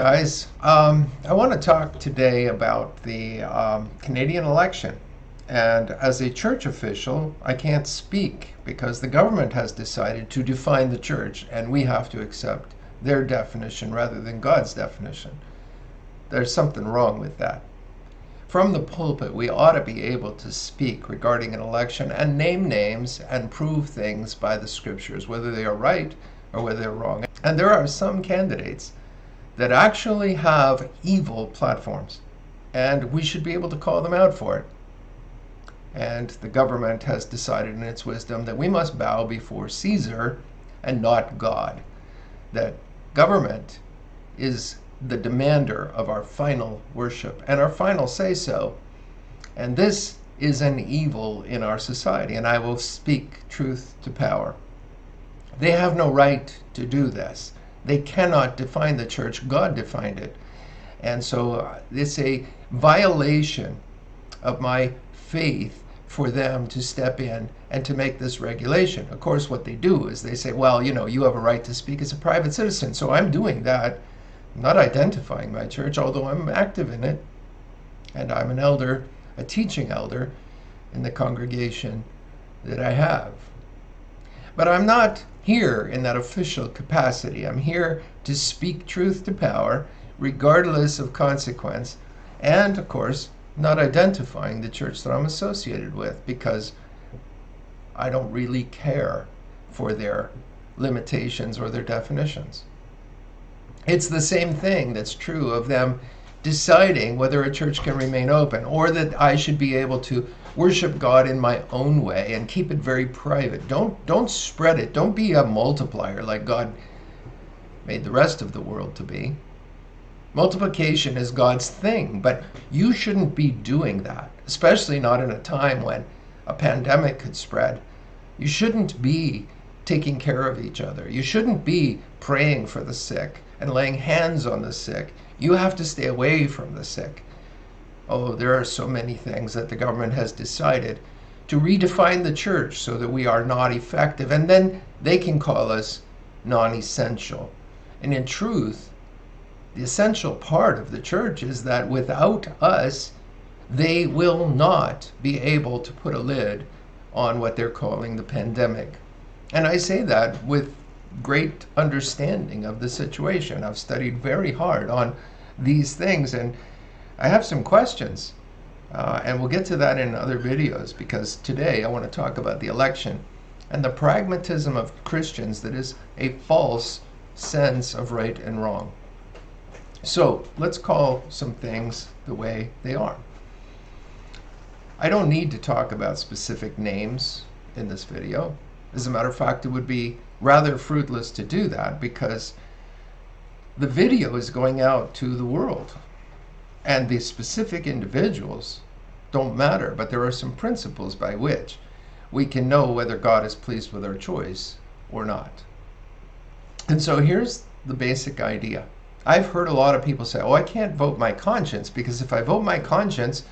guys. I want to talk today about the Canadian election. And as a church official, I can't speak because the government has decided to define the church, and we have to accept their definition rather than God's definition. There's something wrong with that. From the pulpit, we ought to be able to speak regarding an election and name names and prove things by the scriptures, whether they are right or whether they're wrong. And there are some candidates that actually have evil platforms, and we should be able to call them out for it. And the government has decided in its wisdom that we must bow before Caesar and not God. That government is the demander of our final worship and our final say-so. And this is an evil in our society, and I will speak truth to power. They have no right to do this. They cannot define the church. God defined it. And so it's a violation of my faith for them to step in and to make this regulation. Of course, what they do is they say, well, you have a right to speak as a private citizen. So I'm doing that. I'm not identifying my church, although I'm active in it. And I'm an elder, a teaching elder in the congregation that I have. But I'm not here in that official capacity. I'm here to speak truth to power, regardless of consequence, and of course, not identifying the church that I'm associated with, because I don't really care for their limitations or their definitions. It's the same thing that's true of them deciding whether a church can remain open, or that I should be able to worship God in my own way and keep it very private. Don't spread it. Don't be a multiplier like God made the rest of the world to be. Multiplication is God's thing, but you shouldn't be doing that, especially not in a time when a pandemic could spread. You shouldn't be taking care of each other. You shouldn't be praying for the sick and laying hands on the sick. You have to stay away from the sick. Oh, there are so many things that the government has decided to redefine the church so that we are not effective, and then they can call us non-essential. And in truth, the essential part of the church is that without us, they will not be able to put a lid on what they're calling the pandemic. And I say that with great understanding of the situation. I've studied very hard on these things, and I have some questions, and we'll get to that in other videos, because today I want to talk about the election and the pragmatism of Christians that is a false sense of right and wrong. So let's call some things the way they are. I don't need to talk about specific names in this video. As a matter of fact, it would be rather fruitless to do that, because the video is going out to the world. And the specific individuals don't matter, but there are some principles by which we can know whether God is pleased with our choice or not. And so here's the basic idea. I've heard a lot of people say, oh, I can't vote my conscience, because if I vote my conscience,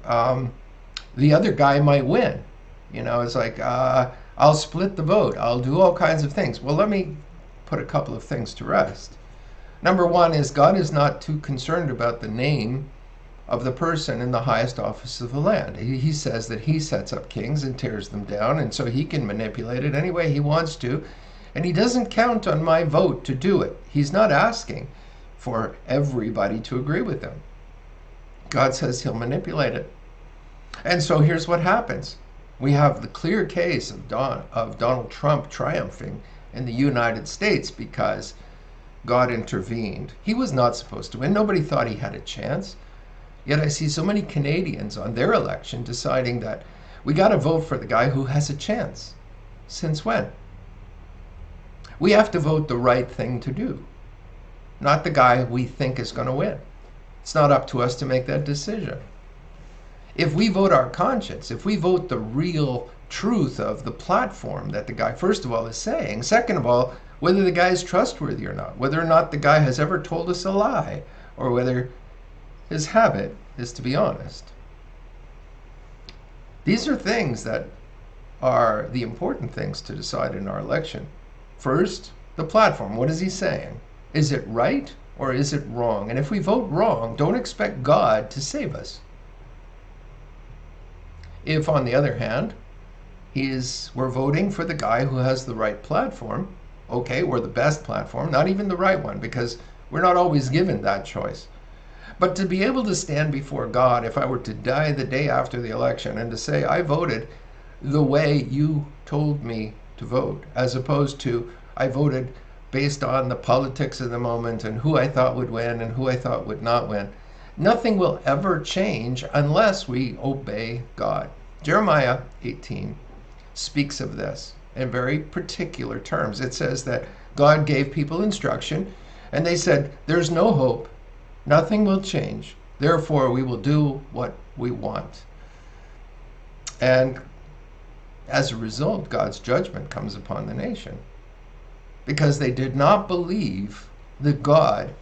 the other guy might win. It's like, I'll split the vote. I'll do all kinds of things. Well, let me put a couple of things to rest. Number one is God is not too concerned about the name of the person in the highest office of the land. He says that he sets up kings and tears them down, and so he can manipulate it any way he wants to, and he doesn't count on my vote to do it. He's not asking for everybody to agree with him. God says he'll manipulate it. And so here's what happens. We have the clear case of Donald Trump triumphing in the United States because God intervened. He was not supposed to win. Nobody thought he had a chance. Yet I see so many Canadians on their election deciding that we got to vote for the guy who has a chance. Since when? We have to vote the right thing to do, not the guy we think is going to win. It's not up to us to make that decision. If we vote our conscience, if we vote the real truth of the platform that the guy, first of all, is saying, second of all, whether the guy is trustworthy or not, whether or not the guy has ever told us a lie, or whether his habit is to be honest. These are things that are the important things to decide in our election. First, the platform. What is he saying? Is it right or is it wrong? And if we vote wrong, don't expect God to save us. If, on the other hand, we're voting for the guy who has the right platform, okay, or the best platform, not even the right one, because we're not always given that choice. But to be able to stand before God, if I were to die the day after the election, and to say, I voted the way you told me to vote, as opposed to I voted based on the politics of the moment and who I thought would win and who I thought would not win, nothing will ever change unless we obey God. Jeremiah 18 speaks of this in very particular terms. It says that God gave people instruction, and they said, there's no hope. Nothing will change. Therefore, we will do what we want. And as a result, God's judgment comes upon the nation because they did not believe that God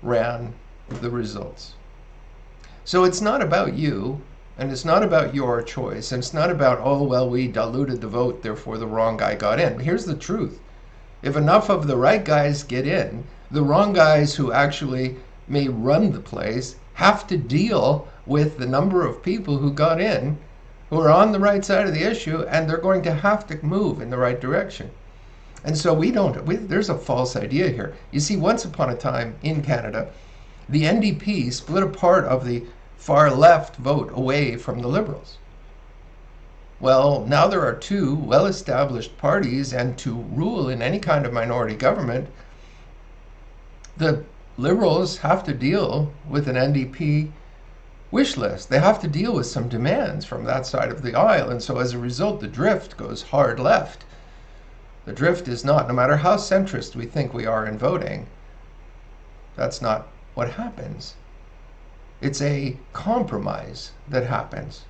ran the results. So it's not about you, and it's not about your choice, and it's not about, oh, well, we diluted the vote, therefore the wrong guy got in. But here's the truth. If enough of the right guys get in, the wrong guys who actually may run the place have to deal with the number of people who got in, who are on the right side of the issue, and they're going to have to move in the right direction. And so there's a false idea here. You see, once upon a time in Canada, the NDP split a part of the far left vote away from the Liberals. Well, now there are two well-established parties, and to rule in any kind of minority government, the Liberals have to deal with an NDP wish list. They have to deal with some demands from that side of the aisle, and so as a result, the drift goes hard left. The drift is not, no matter how centrist we think we are in voting, that's not what happens. It's a compromise that happens.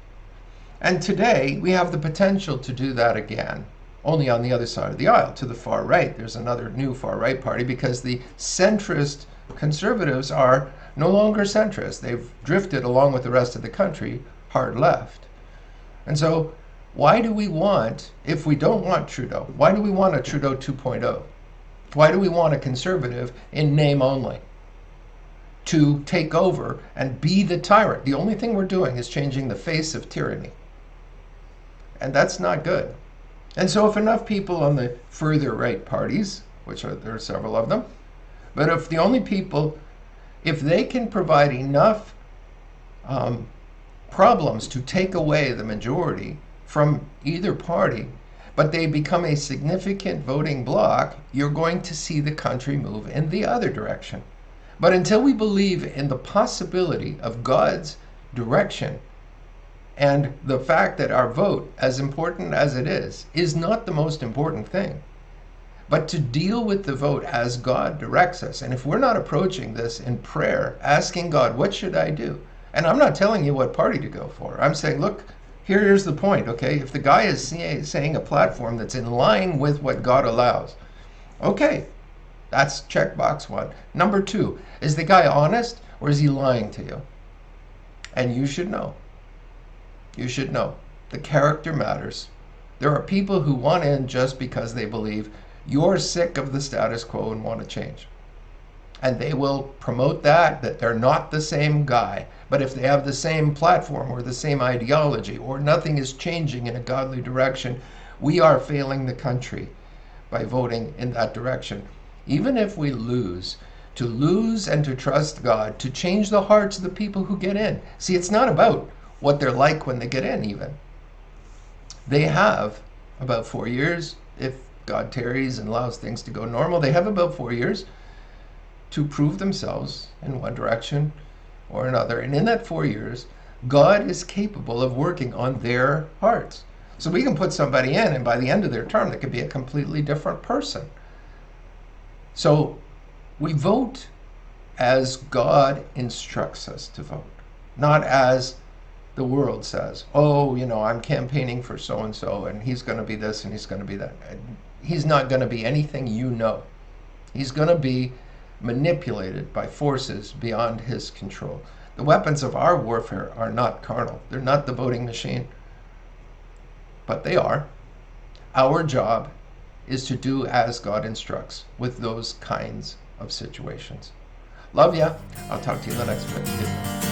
And today, we have the potential to do that again, only on the other side of the aisle, to the far right. There's another new far right party because the centrist conservatives are no longer centrist. They've drifted along with the rest of the country hard left. And so why do we want, if we don't want Trudeau, why do we want a Trudeau 2.0? Why do we want a conservative in name only to take over and be the tyrant? The only thing we're doing is changing the face of tyranny. And that's not good. And so if enough people on the further right parties, there are several of them, but if the only people, if they can provide enough problems to take away the majority from either party, but they become a significant voting bloc, you're going to see the country move in the other direction. But until we believe in the possibility of God's direction and the fact that our vote, as important as it is not the most important thing, but to deal with the vote as God directs us. And if we're not approaching this in prayer, asking God, what should I do? And I'm not telling you what party to go for. I'm saying, look, here's the point, okay? If the guy is saying a platform that's in line with what God allows, okay, that's checkbox one. Number two, is the guy honest or is he lying to you? And you should know. You should know. The character matters. There are people who want in just because they believe you're sick of the status quo and want to change. And they will promote that they're not the same guy. But if they have the same platform or the same ideology or nothing is changing in a godly direction, we are failing the country by voting in that direction. Even if we lose, to lose and to trust God, to change the hearts of the people who get in. See, it's not about what they're like when they get in even. They have about 4 years, if God tarries and allows things to go normal, they have about 4 years to prove themselves in one direction or another. And in that 4 years, God is capable of working on their hearts. So we can put somebody in, and by the end of their term, they could be a completely different person. So we vote as God instructs us to vote, not as the world says, oh, I'm campaigning for so-and-so, and he's going to be this and he's going to be that. He's not going to be anything you know. He's going to be manipulated by forces beyond his control. The weapons of our warfare are not carnal. They're not the voting machine, but they are. Our job is to do as God instructs with those kinds of situations. Love ya. I'll talk to you in the next video.